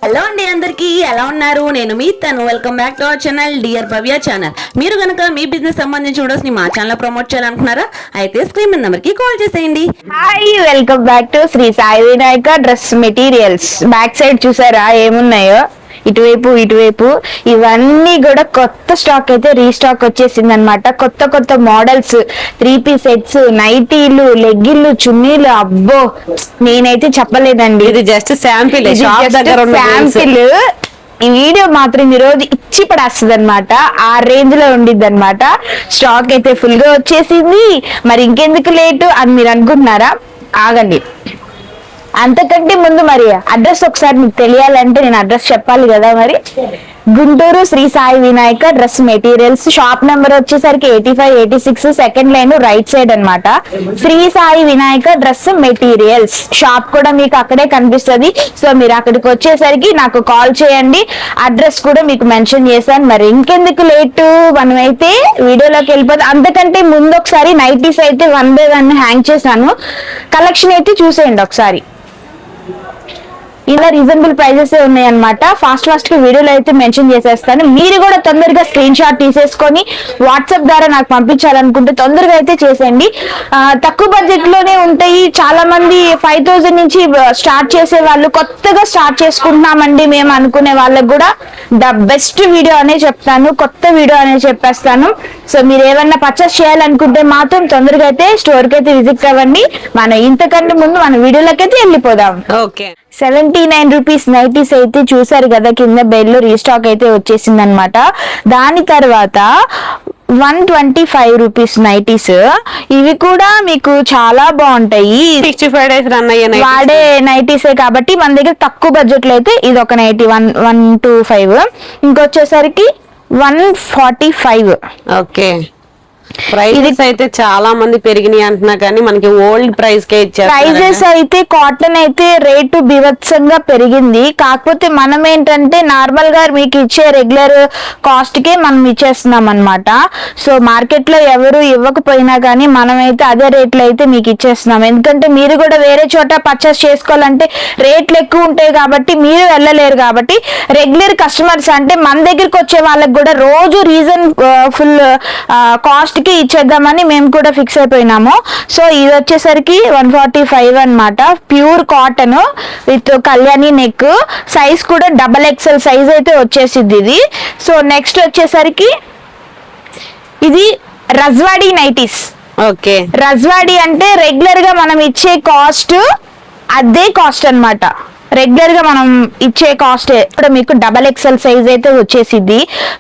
Hello అండి, అందరికీ ఎలా ఉన్నారు? నేను మీ తను. Welcome back to our channel dear Bhavya channel. మీరు కనుక మీ బిజినెస్ సంబంధించిన వీడియోస్ ని మా ఛానల్ ప్రమోట్ చేయాలనుకున్నారా? అయితే స్క్రీన్ మీద నెంబర్ కి కాల్ చేసేయండి. Hi, welcome back to Shri Sai Vinayaka dress materials. Back side చూసారా ఏమున్నాయో? ఇటువైపు ఇవన్నీ కూడా కొత్త స్టాక్ అయితే రీస్టాక్ వచ్చేసింది అనమాట. కొత్త మోడల్స్, 3 పీస్ సెట్స్, నైటీలు, లెగ్గిన్లు, చున్నీలు. అబ్బో, నేనైతే చెప్పలేదండి. ఇది జస్ట్ శాంపిల్. ఈ వీడియో మాత్రం ఈ రోజు ఇచ్చి పడేస్తుంది అనమాట. ఆ రేంజ్ లో ఉండిద్ది అనమాట. స్టాక్ అయితే ఫుల్ గా వచ్చేసింది. మరి ఇంకెందుకు లేటు అని మీరు అనుకుంటున్నారా? ఆగండి. అంతకంటే ముందు మరి అడ్రస్ ఒకసారి మీకు తెలియాలంటే నేను అడ్రస్ చెప్పాలి కదా. మరి Guntur Shri Sai Vinayaka dress materials. Shop number వచ్చేసరికి 85, 86 సెకండ్ లైన్ రైట్ సైడ్ అనమాట. Shri Sai Vinayaka dress materials shop కూడా మీకు అక్కడే కనిపిస్తుంది. సో మీరు అక్కడికి వచ్చేసరికి నాకు కాల్ చేయండి. అడ్రస్ కూడా మీకు మెన్షన్ చేశాను. మరి ఇంకెందుకు లేటు, మనమైతే వీడియోలోకి వెళ్ళిపోతాం. అంతకంటే ముందు ఒకసారి నైటీస్ అయితే 1 by 1 హ్యాంగ్ చేశాను. కలెక్షన్ అయితే చూసేయండి ఒకసారి. ఇలా రీజనబుల్ ప్రైజెస్ ఉన్నాయి అనమాట. ఫాస్ట్ గా వీడియోలో అయితే మెన్షన్ చేసేస్తాను. మీరు కూడా తొందరగా స్క్రీన్ షాట్ తీసేసుకొని వాట్సాప్ ద్వారా నాకు పంపించాలనుకుంటే తొందరగా అయితే చేసేయండి. తక్కువ బడ్జెట్ లోనే ఉంటాయి. చాలా మంది 5000 నుంచి స్టార్ట్ చేసే వాళ్ళు, కొత్తగా స్టార్ట్ చేసుకుంటున్నామండి మేము అనుకునే వాళ్ళకి కూడా ద బెస్ట్ వీడియో అనే చెప్తాను. కొత్త వీడియో అనే చెప్పేస్తాను. సో మీరు ఏమన్నా పర్చేస్ చేయాలనుకుంటే మాత్రం తొందరగా అయితే స్టోర్ కి అయితే విజిట్ అవ్వండి. మనం ఇంతకంటే ముందు మన వీడియోలోకి అయితే వెళ్ళిపోదాం. ఓకే, 79 రూపీస్ నైటీస్ అయితే చూసారు కదా, కింద బెల్ రీస్టాక్ అయితే వచ్చేసింది అనమాట. దాని తర్వాత 125 రూపీస్ నైటీస్. ఇవి కూడా మీకు చాలా బాగుంటాయి. 65 days రన్ అయ్యే వాడే నైటీసే కాబట్టి మన దగ్గర తక్కువ బడ్జెట్ లో అయితే ఇది ఒక నైటీ 125, ఇంకొచ్చేసరికి 145. ఓకే, ప్రైజెస్ అయితే చాలా మంది పెరిగినాయి అంటున్నా కానీ మనకి ఓల్డ్ ప్రైస్ కే ఇచ్చారు. ప్రైజెస్ అయితే కాటన్ అయితే రేటు బీభత్సంగా పెరిగింది. కాకపోతే మనం ఏంటంటే నార్మల్ గా మీకు ఇచ్చే రెగ్యులర్ కాస్ట్ కే మనం ఇచ్చేస్తున్నాం అనమాట. సో మార్కెట్ లో ఎవరు ఇవ్వకపోయినా కానీ మనమైతే అదే రేట్లు అయితే మీకు ఇచ్చేస్తున్నాం. ఎందుకంటే మీరు కూడా వేరే చోట పర్చేస్ చేసుకోవాలంటే రేట్లు ఎక్కువ ఉంటాయి కాబట్టి మీరు వెళ్ళలేరు. కాబట్టి రెగ్యులర్ కస్టమర్స్ అంటే మన దగ్గరికి వచ్చే వాళ్ళకి కూడా రోజు రీజన్ ఫుల్ కాస్ట్ కి ఇచ్చేద్దామని మేము కూడా ఫిక్స్ అయిపోయినాము. సో ఇది వచ్చేసరికి 145 అనమాట. Pure cotton with Kalyani neck. Size కూడా XXL సైజ్ అయితే వచ్చేసిద్ది ఇది. సో నెక్స్ట్ వచ్చేసరికి ఇది రజ్వాడి నైటీస్. ఓకే, రజ్వాడి అంటే రెగ్యులర్ గా మనం ఇచ్చే కాస్ట్ అదే కాస్ట్ అనమాట. రెగ్యులర్ గా మనం ఇచ్చే కాస్ట్ ఇప్పుడు మీకు XXL సైజ్ అయితే వచ్చేసిద్ది.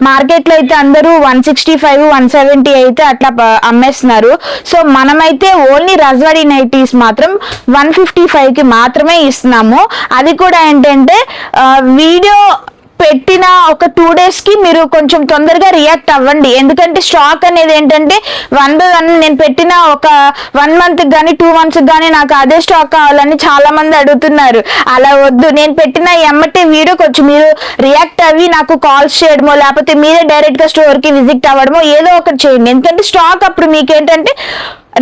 మార్కెట్ లో అయితే అందరూ 165, 170 అయితే అట్లా అమ్మేస్తున్నారు. సో మనమైతే ఓన్లీ రజ్వాడి నైటీస్ మాత్రం 155 కి మాత్రమే ఇస్తున్నాము. అది కూడా ఏంటంటే వీడియో పెట్టిన ఒక 2 days కి మీరు కొంచెం తొందరగా రియాక్ట్ అవ్వండి. ఎందుకంటే స్టాక్ అనేది ఏంటంటే 1 by 1 నేను పెట్టిన ఒక 1 month కానీ 2 months కానీ నాకు అదే స్టాక్ కావాలని చాలా మంది అడుగుతున్నారు. అలా వద్దు. నేను పెట్టిన ఎమ్మటే వీడియో కొంచెం మీరు రియాక్ట్ అవ్వి నాకు కాల్స్ చేయడమో లేకపోతే మీరే డైరెక్ట్ గా స్టోర్ కి విజిట్ అవ్వడమో ఏదో ఒకటి చేయండి. ఎందుకంటే స్టాక్ అప్పుడు మీకు ఏంటంటే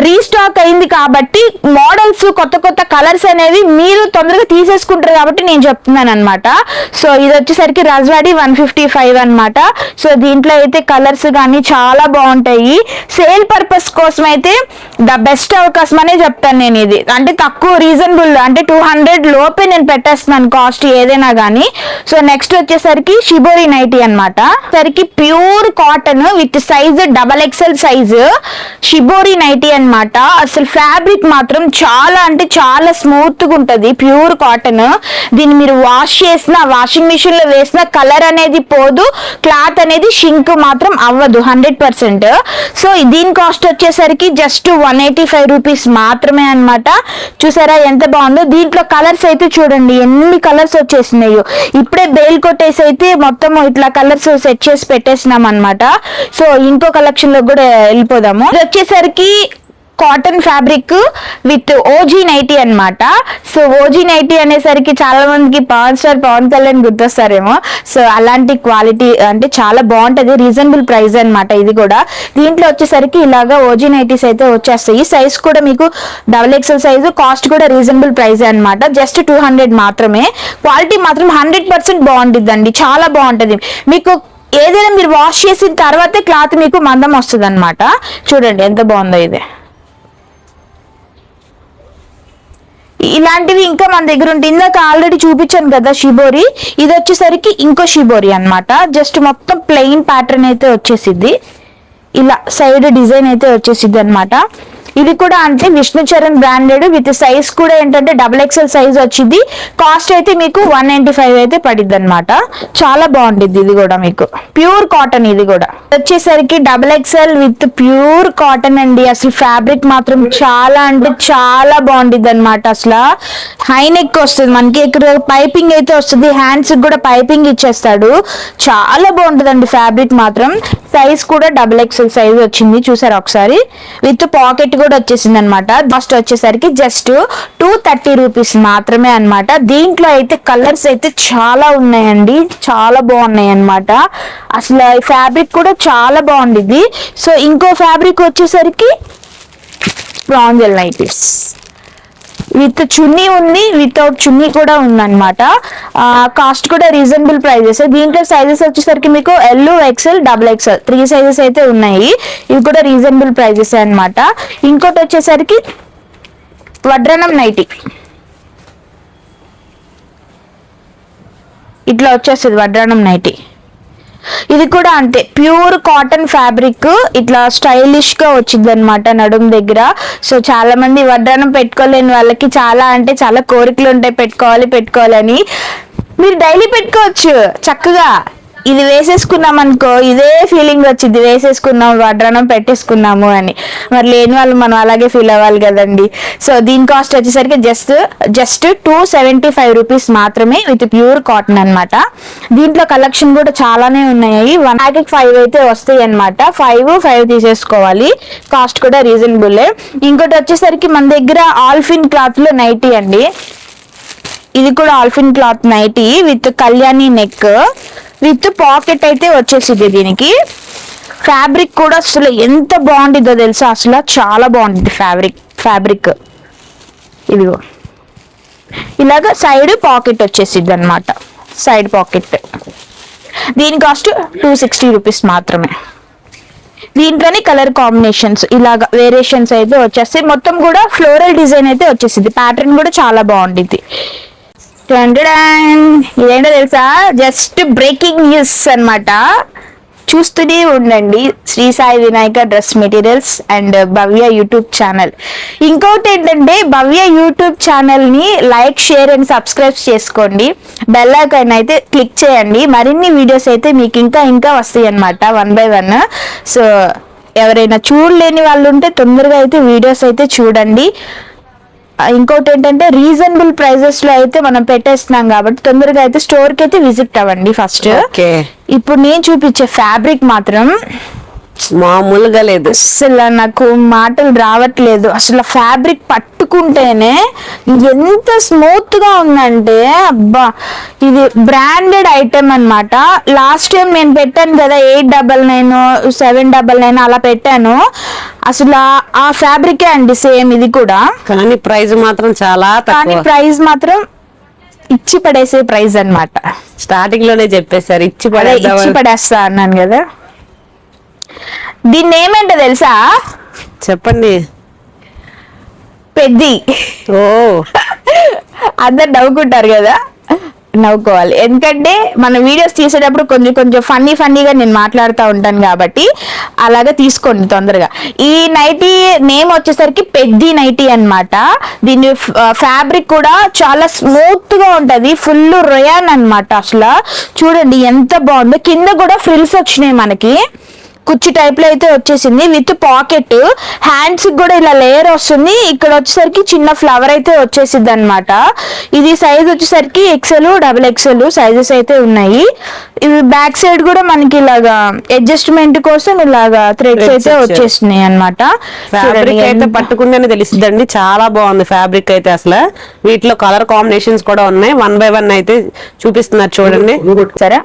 రీస్టాక్ అయింది కాబట్టి మోడల్స్ కొత్త కలర్స్ అనేవి మీరు తొందరగా తీసేసుకుంటారు కాబట్టి నేను చెప్తున్నాను అనమాట. సో ఇది వచ్చేసరికి రజ్వాడి 155 అనమాట. సో దీంట్లో అయితే కలర్స్ కానీ చాలా బాగుంటాయి. సేల్ పర్పస్ కోసం అయితే ద బెస్ట్ అవకాశం అనే చెప్తాను నేను. ఇది అంటే తక్కువ రీజనబుల్ అంటే 200 లోపే నేను పెట్టేస్తున్నాను కాస్ట్ ఏదైనా కానీ. సో నెక్స్ట్ వచ్చేసరికి షిబోరి నైటీ అనమాట. సరికి pure cotton with size XXL size shibori nighty అనమాట. అసలు ఫ్యాబ్రిక్ మాత్రం చాలా అంటే చాలా స్మూత్ గా ఉంటది. Pure cotton. దీన్ని మీరు వాష్ చేసిన వాషింగ్ మిషన్ లో వేసిన కలర్ అనేది పోదు. క్లాత్ అనేది షింక్ మాత్రం అవ్వదు 100%. సో దీని కాస్ట్ వచ్చేసరికి జస్ట్ 185 రూపీస్ మాత్రమే అనమాట. చూసారా ఎంత బాగుందో. దీంట్లో కలర్స్ అయితే చూడండి ఎన్ని కలర్స్ వచ్చేసినాయో. ఇప్పుడే బేల్ కొట్టేసి అయితే మొత్తం ఇట్లా కలర్స్ సెట్ చేసి పెట్టేసినాం అనమాట. సో ఇంకో కలెక్షన్ లో కూడా వెళ్ళిపోదాము. ఇది వచ్చేసరికి cotton fabric with OG nighty అన్నమాట. సో ఓజీ నైటీ అనేసరికి చాలా మందికి పవన్ స్టార్ పవన్ కళ్యాణ్ గుర్తొస్తారేమో. సో అలాంటి క్వాలిటీ అంటే చాలా బాగుంటది, రీజనబుల్ ప్రైస్ అన్నమాట. ఇది కూడా దీంట్లో వచ్చేసరికి ఇలాగా ఓజీ నైటీస్ అయితే వచ్చేస్తాయి. సైజ్ కూడా మీకు XXL సైజు, కాస్ట్ కూడా రీజనబుల్ ప్రైస్ అన్నమాట. జస్ట్ 200 మాత్రమే. క్వాలిటీ మాత్రం 100% బాగుంటుందండి, చాలా బాగుంటది. మీకు ఏదైనా మీరు వాష్ చేసిన తర్వాతే క్లాత్ మీకు మందం వస్తుంది అన్నమాట. చూడండి ఎంత బాగుందో ఇది. ఇలాంటివి ఇంకా మన దగ్గర ఉంటుంది. ఇందాక ఆల్రెడీ చూపించాను కదా షిబోరి, ఇది వచ్చేసరికి ఇంకో షిబోరి అన్నమాట. జస్ట్ మొత్తం ప్లెయిన్ ప్యాటర్న్ అయితే వచ్చేసిద్ది, ఇలా సైడ్ డిజైన్ అయితే వచ్చేసిద్ది అన్నమాట. ఇది కూడా అంటే Vishnu Charan branded with size కూడా ఏంటంటే XXL సైజ్ వచ్చింది. కాస్ట్ అయితే మీకు 195 అయితే పడిద్ది అనమాట. చాలా బాగుంటుంది ఇది కూడా, మీకు ప్యూర్ కాటన్. ఇది కూడా వచ్చేసరికి XXL విత్ ప్యూర్ కాటన్ అండి. అసలు ఫ్యాబ్రిక్ మాత్రం చాలా అంటే చాలా బాగుంటుంది అనమాట. అసలు హై నెక్ వస్తుంది మనకి, ఇక్కడ పైపింగ్ అయితే వస్తుంది, హ్యాండ్స్ కూడా పైపింగ్ ఇచ్చేస్తాడు. చాలా బాగుంటుందండి ఫ్యాబ్రిక్ మాత్రం. సైజ్ కూడా XXL సైజ్ వచ్చింది, చూసారా ఒకసారి. విత్ పాకెట్ కూడా వచ్చేసింది అనమాట. కాస్ట్ వచ్చేసరికి జస్ట్ 230 రూపీస్ మాత్రమే అన్నమాట. దీంట్లో అయితే కలర్స్ అయితే చాలా ఉన్నాయండి, చాలా బాగున్నాయి అన్నమాట. అసలు ఈ ఫ్యాబ్రిక్ కూడా చాలా బాగుంది. సో ఇంకో ఫ్యాబ్రిక్ వచ్చేసరికి ప్రాంజల్ నైటీస్ విత్ చున్నీ ఉంది, వితౌట్ చున్నీ కూడా ఉందన్నమాట. కాస్ట్ కూడా రీజనబుల్ ప్రైజెస్. దీంట్లో సైజెస్ వచ్చేసరికి మీకు L, XL, XXL 3 సైజెస్ అయితే ఉన్నాయి. ఇవి కూడా రీజనబుల్ ప్రైజెస్ అన్నమాట. ఇంకోటి వచ్చేసరికి వడ్రనం నైటీ, ఇట్లా వచ్చేస్తుంది వడ్రనం నైటీ. ఇది కూడా అంతే, ప్యూర్ కాటన్ ఫ్యాబ్రిక్, ఇట్లా స్టైలిష్ గా వచ్చింది అనమాట నడుం దగ్గర. సో చాలా మంది వడ్డానం పెట్టుకోలేని వాళ్ళకి చాలా అంటే చాలా కోరికలు ఉంటాయి పెట్టుకోవాలని. మీరు డైలీ పెట్టుకోవచ్చు చక్కగా. ఇది వేసేసుకున్నాం అనుకో, ఇదే ఫీలింగ్ వచ్చింది, వేసేసుకున్నాం వడ్డానం పెట్టేసుకున్నాము అని. మరి లేని వాళ్ళు మనం అలాగే ఫీల్ అవ్వాలి కదండి. సో దీని కాస్ట్ వచ్చేసరికి జస్ట్ 275 రూపీస్ మాత్రమే విత్ ప్యూర్ కాటన్ అన్నమాట. దీంట్లో కలెక్షన్ కూడా చాలానే ఉన్నాయి. 1 ప్యాకెట్ 5 అయితే వస్తాయి అనమాట. 5 తీసేసుకోవాలి, కాస్ట్ కూడా రీజనబుల్. ఇంకోటి వచ్చేసరికి మన దగ్గర ఆల్ఫిన్ క్లాత్ లో నైటీ అండి. ఇది కూడా ఆల్ఫిన్ cloth nighty with Kalyani neck with pocket అయితే వచ్చేసింది. దీనికి ఫ్యాబ్రిక్ కూడా అసలు ఎంత బాగుంటుందో తెలుసా, అసలు చాలా బాగుంటుంది ఫ్యాబ్రిక్. ఇదిగో ఇలాగ సైడ్ పాకెట్ వచ్చేసిద్ది అనమాట, సైడ్ పాకెట్. దీని కాస్ట్ 260 రూపీస్ మాత్రమే. దీంట్లోని కలర్ కాంబినేషన్స్ ఇలాగ వేరియేషన్స్ అయితే వచ్చేస్తాయి. మొత్తం కూడా ఫ్లోరల్ డిజైన్ అయితే వచ్చేసింది. ప్యాటర్న్ కూడా చాలా బాగుంటుంది. ఇదేంటో తెలుసా, జస్ట్ బ్రేకింగ్ న్యూస్ అన్నమాట. చూస్తూనే ఉండండి Shri Sai Vinayaka dress materials and Bhavya YouTube channel. ఇంకోటి ఏంటంటే భవ్య యూట్యూబ్ ఛానల్ ని లైక్, షేర్ అండ్ సబ్స్క్రైబ్ చేసుకోండి. బెల్ ఐకాన్ అయితే క్లిక్ చేయండి. మరిన్ని వీడియోస్ అయితే మీకు ఇంకా వస్తాయి అన్నమాట, 1 by 1. సో ఎవరైనా చూడలేని వాళ్ళు ఉంటే తొందరగా అయితే వీడియోస్ అయితే చూడండి. ఇంకోటి ఏంటంటే రీజనబుల్ ప్రైజెస్ లో అయితే మనం పెట్టేస్తున్నాం కాబట్టి తొందరగా అయితే స్టోర్ కి అయితే విజిట్ అవ్వండి ఫస్ట్. ఇప్పుడు నేను చూపించే ఫ్యాబ్రిక్ మాత్రం మామూలుగా లేదు, అసలు నాకు మాటలు రావట్లేదు. అసలు ఫ్యాబ్రిక్ పట్టుకుంటేనే ఎంత స్మూత్ గా ఉందంటే, అబ్బా ఇది బ్రాండెడ్ ఐటమ్ అన్నమాట. లాస్ట్ టైం నేను పెట్టాను కదా 899, 799 అలా పెట్టాను. అసలు ఆ ఫ్యాబ్రికే అండి సేమ్ ఇది కూడా, కానీ ప్రైస్ మాత్రం చాలా తక్కువ. ప్రైస్ మాత్రం ఇచ్చి పడేసే ప్రైస్ అన్నమాట. స్టార్టింగ్ లోనే చెప్పేశారు ఇచ్చి పడేస్తా అన్నాను కదా. దీన్ని ఏమంటో తెలుసా, చెప్పండి. పెద్ది. ఓ అందరు నవ్వుకుంటారు కదా, నవ్వుకోవాలి. ఎందుకంటే మన వీడియోస్ తీసేటప్పుడు కొంచెం ఫన్నీగా నేను మాట్లాడుతూ ఉంటాను కాబట్టి అలాగా తీసుకోండి తొందరగా. ఈ నైటీ నేమ్ వచ్చేసరికి పెద్ది నైటీ అన్నమాట. దీని ఫ్యాబ్రిక్ కూడా చాలా స్మూత్ గా ఉంటది, ఫుల్ రయాన్ అన్నమాట. అసలు చూడండి ఎంత బాగుందో. కింద కూడా ఫ్రిల్స్ వచ్చినాయి మనకి, కుర్చీ టైప్ లో అయితే వచ్చేసింది విత్ పాకెట్. హ్యాండ్స్ కూడా ఇలా లేయర్ వస్తుంది. ఇక్కడ వచ్చేసరికి చిన్న ఫ్లవర్ అయితే వచ్చేసింది అనమాట. ఇది సైజ్ వచ్చేసరికి ఎక్సెల్, డబుల్ ఎక్సెల్ సైజెస్ అయితే ఉన్నాయి. ఇది బ్యాక్ సైడ్ కూడా మనకి ఇలాగా అడ్జస్ట్మెంట్ కోసం ఇలాగా థ్రెడ్స్ అయితే వచ్చేస్తున్నాయి అనమాట. ఫ్యాబ్రిక్ అయితే పట్టుకుంటేనే తెలుస్తుందండి, చాలా బాగుంది ఫ్యాబ్రిక్ అయితే. అసలు వీటిలో కలర్ కాంబినేషన్స్ కూడా ఉన్నాయి. 1 by 1 అయితే చూపిస్తున్నారు చూడండి. సరే,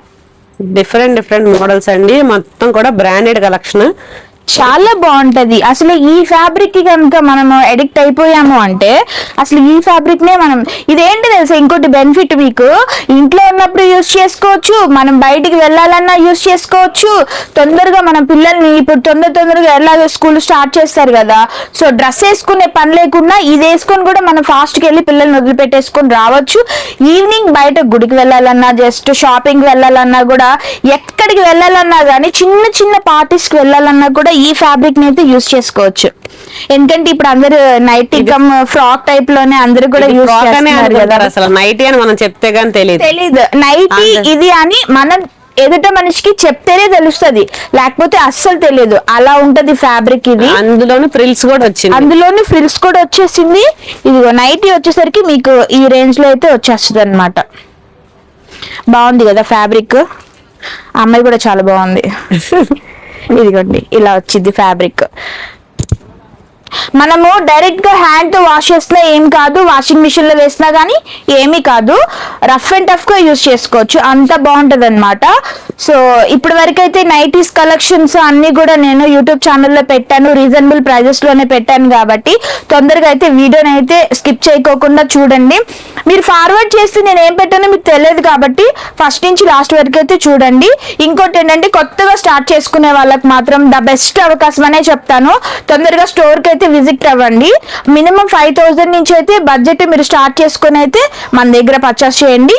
డిఫరెంట్ మోడల్స్ అండి, మొత్తం కూడా బ్రాండెడ్ కలెక్షన్. చాలా బాగుంటది. అసలు ఈ ఫ్యాబ్రిక్ కి కనుక మనము అడిక్ట్ అయిపోయాము అంటే అసలు ఈ ఫ్యాబ్రిక్ నే మనం, ఇదేంటి తెలుసా ఇంకోటి బెనిఫిట్, మీకు ఇంట్లో ఉన్నప్పుడు యూస్ చేసుకోవచ్చు, మనం బయటికి వెళ్ళాలన్నా యూస్ చేసుకోవచ్చు. తొందరగా మన పిల్లల్ని ఇప్పుడు తొందరగా ఎలాగో స్కూల్ స్టార్ట్ చేస్తారు కదా, సో డ్రెస్ వేసుకునే పని లేకుండా ఇది వేసుకొని కూడా మనం ఫాస్ట్ కి వెళ్ళి పిల్లల్ని వదిలిపెట్టేసుకొని రావచ్చు. ఈవినింగ్ బయట గుడికి వెళ్ళాలన్నా, జస్ట్ షాపింగ్ వెళ్ళాలన్నా కూడా, ఎక్కడికి వెళ్ళాలన్నా కానీ, చిన్న పార్టీస్ కి వెళ్ళాలన్నా కూడా ఈ ఫ్యాబ్రిక్ ని అయితే యూస్ చేసుకోవచ్చు. ఎందుకంటే ఇప్పుడు అందరు నైట్ కమ్ ఫ్రాక్ టైప్ లోనే అందరు కూడా యూస్ చేస్తున్నారు కదా. అసలు నైటీ అని మనం చెప్తే గానీ తెలీదు నైటీ ఇది అని మనం ఎదుట మనిషికి చెప్తేనే తెలుస్తది, లేకపోతే అస్సలు తెలియదు. అలా ఉంటది ఫ్యాబ్రిక్. ఇది అందులోని ఫ్రిల్స్ కూడా వచ్చింది, అందులోని ఫ్రిల్స్ కూడా వచ్చేసింది. ఇదిగో నైటీ వచ్చేసరికి మీకు ఈ రేంజ్ లో అయితే వచ్చేస్తుంది అనమాట. బాగుంది కదా ఫ్యాబ్రిక్. అమ్మాయి కూడా చాలా బాగుంది. ఇదిగోండి ఇలా వచ్చింది ఫ్యాబ్రిక్. మనము డైరెక్ట్ గా హ్యాండ్ తో వాష్ చేసినా ఏం కాదు, వాషింగ్ మిషన్ లో వేసినా గానీ ఏమీ కాదు. రఫ్ అండ్ టఫ్ గా యూజ్ చేసుకోవచ్చు, అంత బాగుంటది అనమాట. సో ఇప్పటి వరకు అయితే నైటీస్ కలెక్షన్స్ అన్ని కూడా నేను యూట్యూబ్ ఛానల్లో పెట్టాను, రీజనబుల్ ప్రైజెస్ లోనే పెట్టాను కాబట్టి తొందరగా అయితే వీడియోని అయితే స్కిప్ చేయకోకుండా చూడండి. మీరు ఫార్వర్డ్ చేస్తే నేను ఏం పెట్టానో మీకు తెలియదు కాబట్టి ఫస్ట్ నుంచి లాస్ట్ వరకు అయితే చూడండి. ఇంకోటి ఏంటంటే కొత్తగా స్టార్ట్ చేసుకునే వాళ్ళకి మాత్రం ద బెస్ట్ అవకాశం అనే చెప్తాను. తొందరగా స్టోర్ కి అయితే విజిట్ అవ్వండి. మినిమం 5000 నుంచి అయితే బడ్జెట్ మీరు స్టార్ట్ చేసుకుని అయితే మన దగ్గర పర్చేస్ చేయండి.